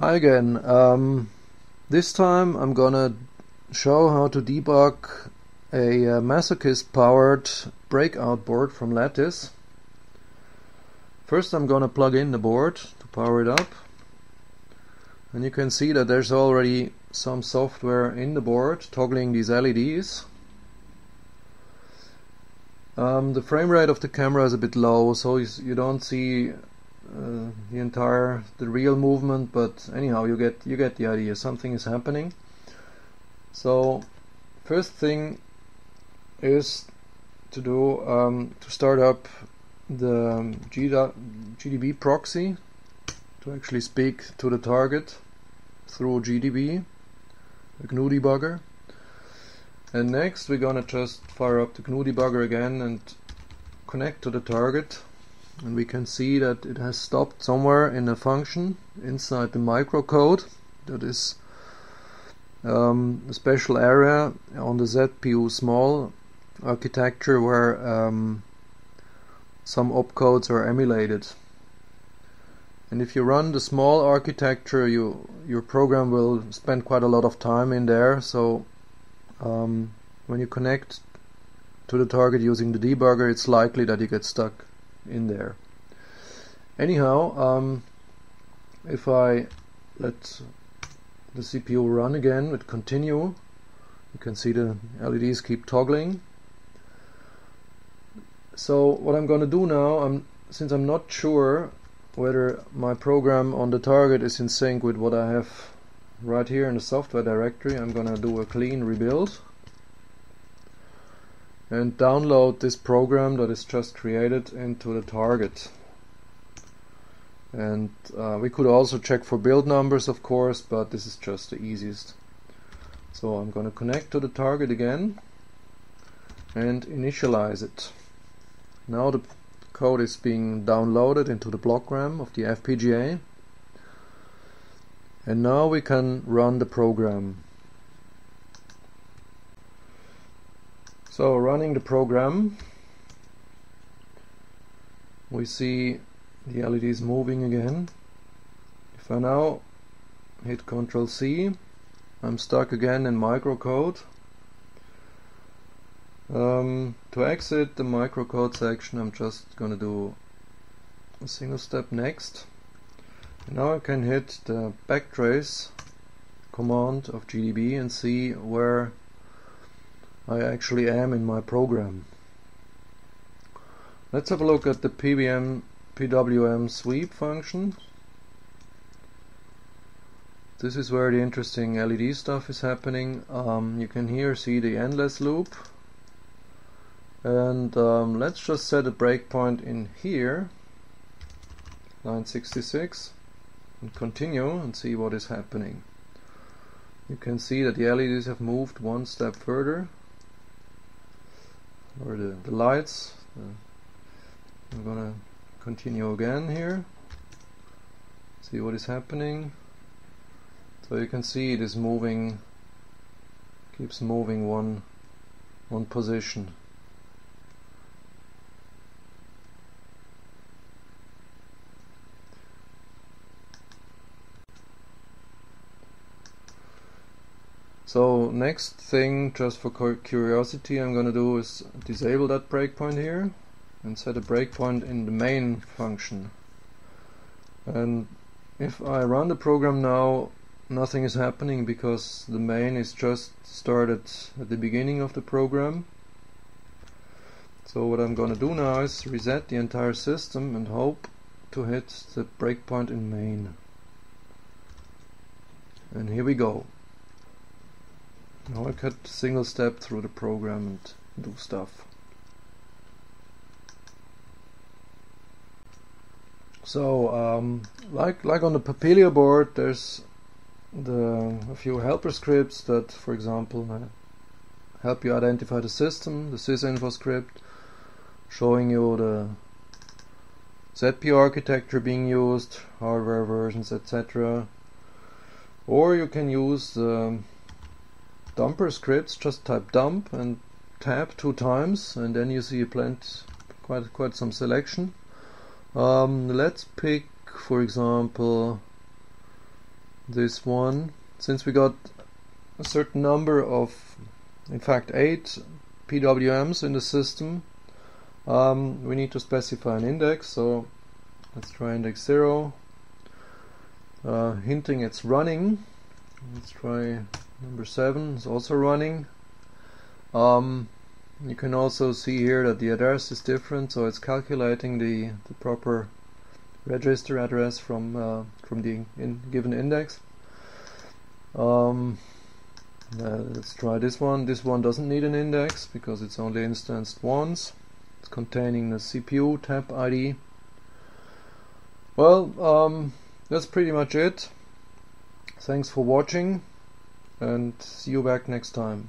Hi again. This time I'm gonna show how to debug a MaSoCist powered breakout board from Lattice. First I'm gonna plug in the board to power it up, and you can see that there's already some software in the board toggling these LEDs. The frame rate of the camera is a bit low, so you don't see the real movement, but anyhow you get the idea. Something is happening. So first thing is to start up the GDB proxy to actually speak to the target through GDB, the GNU debugger. And next we're gonna just fire up the GNU debugger again and connect to the target. And we can see that it has stopped somewhere in a function inside the microcode. That is a special area on the ZPU small architecture where some opcodes are emulated. And if you run the small architecture, your program will spend quite a lot of time in there. So when you connect to the target using the debugger, it's likely that you get stuck in there. Anyhow, if I let the CPU run again with continue, you can see the LEDs keep toggling. So what I'm going to do now, since I'm not sure whether my program on the target is in sync with what I have right here in the software directory, I'm going to do a clean rebuild and download this program that is just created into the target. And we could also check for build numbers, of course, but this is just the easiest. So I'm going to connect to the target again and initialize it. Now the code is being downloaded into the block RAM of the FPGA, and now we can run the program. So running the program, we see the LEDs moving again. If I now hit Ctrl C, I'm stuck again in microcode. To exit the microcode section, I'm just going to do a single step next. And now I can hit the backtrace command of GDB and see where I actually am in my program. Let's have a look at the PWM sweep function. This is where the interesting LED stuff is happening. You can here see the endless loop, and let's just set a breakpoint in here, line 66, and continue and see what is happening. You can see that the LEDs have moved one step further, or the lights. I'm gonna continue again here, see what is happening. So you can see it is moving, keeps moving one position. So next thing, just for curiosity, I'm going to do is disable that breakpoint here and set a breakpoint in the main function. And if I run the program now, nothing is happening because the main is just started at the beginning of the program. So what I'm going to do now is reset the entire system and hope to hit the breakpoint in main. And here we go. Now I could single step through the program and do stuff. So like on the Papilio board, there's a few helper scripts that, for example, help you identify the system. The sysinfo script showing you the ZPU architecture being used, hardware versions, etc. Or you can use the dumper scripts. Just type dump and tab 2 times, and then you see quite some selection. Let's pick, for example, this one, since we got a certain number of, in fact 8 PWMs in the system, we need to specify an index. So let's try index 0, hinting it's running. Let's try number 7, it's also running. You can also see here that the address is different, so it's calculating the proper register address from the given index. Let's try this one. This one doesn't need an index because it's only instanced once. It's containing the CPU tab ID. Well, that's pretty much it. Thanks for watching, and see you back next time.